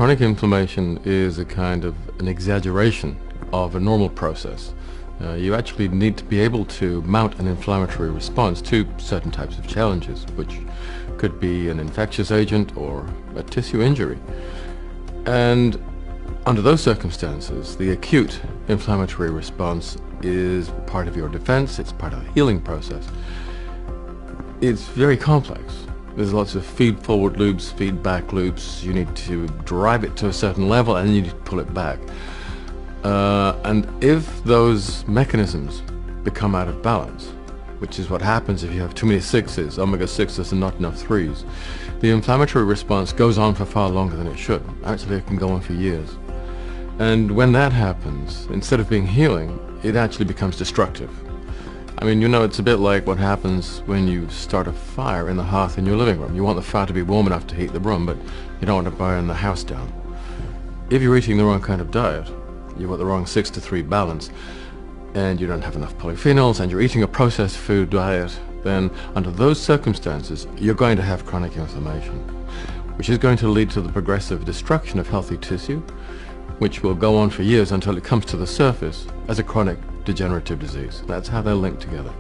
chronic inflammation is a kind of an exaggeration of a normal process. You actually need to be able to mount an inflammatory response to certain types of challenges, which could be an infectious agent or a tissue injury. And under those circumstances, the acute inflammatory response is part of your defense, it's part of the healing process. It's very complex. There's lots of feed-forward loops, feedback loops. You need to drive it to a certain level and you need to pull it back. And if those mechanisms become out of balance, which is what happens if you have too many 6s, omega-6s and not enough 3s, the inflammatory response goes on for far longer than it should. Actually, it can go on for years. And when that happens, instead of being healing, it actually becomes destructive. I mean, you know, it's a bit like what happens when you start a fire in the hearth in your living room. You want the fire to be warm enough to heat the room, but you don't want to burn the house down. If you're eating the wrong kind of diet, you've got the wrong 6-to-3 balance, and you don't have enough polyphenols, and you're eating a processed food diet, then under those circumstances, you're going to have chronic inflammation, which is going to lead to the progressive destruction of healthy tissue, which will go on for years until it comes to the surface as a chronic degenerative disease. That's how they're linked together.